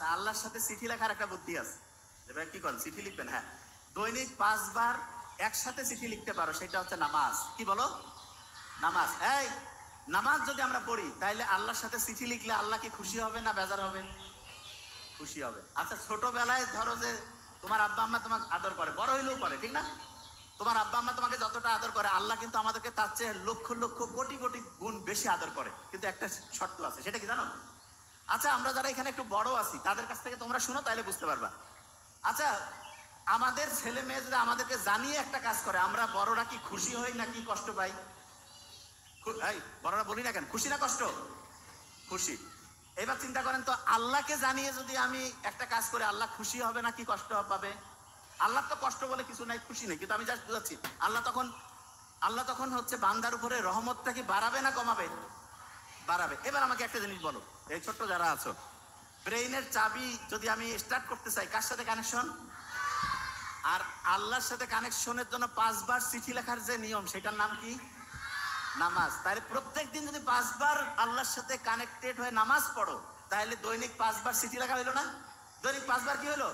আচ্ছা, আল্লাহর সাথে চিঠি লেখার একটা বুদ্ধি আছে। এবার কি করেন, চিঠি লিখবেন? হ্যাঁ, দৈনিক 5 বার একসাথে চিঠি লিখতে পারো, সেটা হচ্ছে নামাজ। কি বলো? নামাজ। এই নামাজ যদি আমরা পড়ি, তাইলে আল্লাহর সাথে চিঠি লিখলে আল্লাহ কি খুশি হবে না বেজার হবে? খুশি হবে। আচ্ছা, ছোটবেলায় ধরো যে তোমার আব্বা আম্মা তোমাকে আদর করে, বড় হইলেও করে, ঠিক না? তোমার আব্বা আম্মা তোমাকে যতটা আদর করে, আল্লাহ কিন্তু আমাদেরকে তার চেয়ে লক্ষ লক্ষ কোটি কোটি গুণ বেশি আদর করে। কিন্তু একটা শর্ত আছে, সেটা কি জানো? আচ্ছা, আমরা যারা এখানে একটু বড় আছি, তাদের কাছ থেকে তোমরা শুনো, তাইলে বুঝতে পারবা। আচ্ছা, আমাদের ছেলে মেয়ে যদি আমাদেরকে জানিয়ে একটা কাজ করে, আমরা বড়রা কি খুশি হই নাকি কষ্ট পাই? বড়রা বলি না কেন, খুশি না কষ্ট? খুশি। এবার চিন্তা করেন তো, আল্লাহকে জানিয়ে যদি আমি একটা কাজ করে, আল্লাহ খুশি হবে নাকি কষ্ট পাবে? আল্লাহ তো কষ্ট বলে কিছু নাই, খুশি নেই। কিন্তু আমি জাস্ট বুঝাচ্ছি, আল্লাহ তখন হচ্ছে বান্দার উপরে রহমতটা কি বাড়াবে না কমাবে? বাড়াবে। এবার আমাকে একটা জিনিস বলো, এই ছোট্ট যারা আছো, ব্রেইনের চাবি যদি আমি স্টার্ট করতে চাই, কার সাথে কানেকশন? আর আল্লাহর সাথে কানেকশনের জন্য 5 বার চিঠি লেখার যে নিয়ম, সেটার নাম কি? নামাজ। তাহলে প্রত্যেক দিন যদি 5 বার আল্লাহর সাথে কানেক্টেড হয়ে নামাজ পড়ো, তাহলে দৈনিক 5 বার চিঠি লেখা হইলো না? দৈনিক 5 বার কি হলো?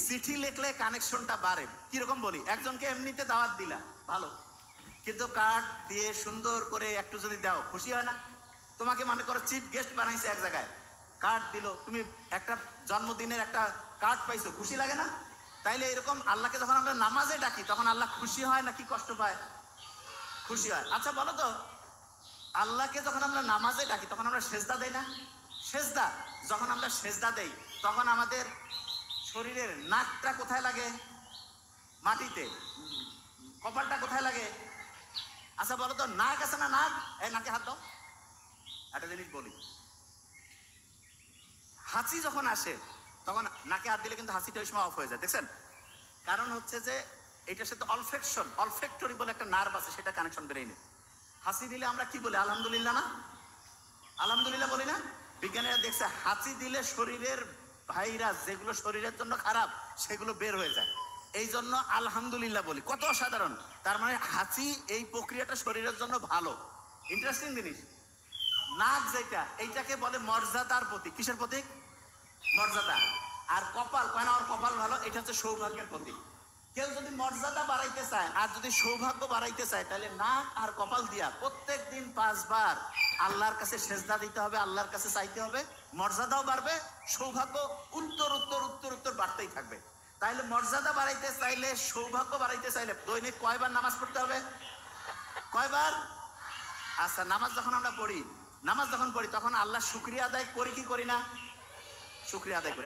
চিঠি লিখলে কানেকশনটা বাড়ে। কিরকম বলি, একজনকে এমনিতে দাওয়াত দিলা, ভালো, কিন্তু কার্ড দিয়ে সুন্দর করে একটু যদি দাও, খুশি হয় না? তোমাকে মনে করো চিফ গেস্ট বানাইছে এক জায়গায়, কার্ড দিল, তুমি একটা জন্মদিনের একটা কার্ড পাইছো, খুশি লাগে না? তাইলে এরকম আল্লাহকে যখন আমরা নামাজে ডাকি, তখন আল্লাহ খুশি হয় নাকি কষ্ট পায়? খুশি হয়। আচ্ছা বলো তো, আল্লাহকে যখন আমরা নামাজে ডাকি, তখন আমরা সেজদা দেই না? সেজদা, যখন আমরা সেজদা দেই, তখন আমাদের শরীরের নাকটা কোথায় লাগে? মাটিতে। কপালটা কোথায় লাগে? আচ্ছা বলো তো, নাক আছে না? নাক, এই নাকে হাত দাও। একটা জিনিস বলি, হাঁচি যখন আসে, তখন নাকে হাত দিলে কিন্তু হাসিটা ওই সময় অফ হয়ে যায়, দেখছেন? কারণ হচ্ছে যে এটার সাথে অলফেক্টরি বলে একটা নার্ভ আছে, সেটা কানেকশন ব্রেইনে। হাসি দিলে আমরা কি বলি? আলহামদুলিল্লাহ না? আলহামদুলিল্লাহ বলি না? বিজ্ঞানীরা দেখছে, হাসি দিলে শরীরের ভাইরাস যেগুলো শরীরের জন্য খারাপ, সেগুলো বের হয়ে যায়। এই জন্য আলহামদুলিল্লাহ বলি। কত অসাধারণ! তার মানে হাসি, এই প্রক্রিয়াটা শরীরের জন্য ভালো। ইন্টারেস্টিং জিনিস। নাক যেটা, এইটাকে বলে মর্যাদার প্রতীক। কিসের প্রতীক? মর্যাদা। আর কপাল, কেন আমার কপাল ভালো, এটা হচ্ছে সৌভাগ্যের প্রতীক। কেউ যদি মর্যাদা বাড়াইতে চায় আর যদি সৌভাগ্য বাড়াইতে চায়, তাহলে নাক আর কপাল দিয়া প্রত্যেক দিন 5 বার আল্লাহর কাছে সেজদা দিতে হবে, আল্লাহর কাছে চাইতে হবে। মর্যাদাও বাড়বে, সৌভাগ্য উত্তর উত্তর উত্তর উত্তর বাড়তেই থাকবে। তাইলে মর্যাদা বাড়াইতে চাইলে, সৌভাগ্য বাড়াইতে চাইলে দৈনিক কয়বার নামাজ পড়তে হবে? কয়বার? আচ্ছা, নামাজ যখন আমরা পড়ি, তখন আল্লাহ শুকরিয়া আদায় করি কি করি না? শুকরিয়া আদায় করি।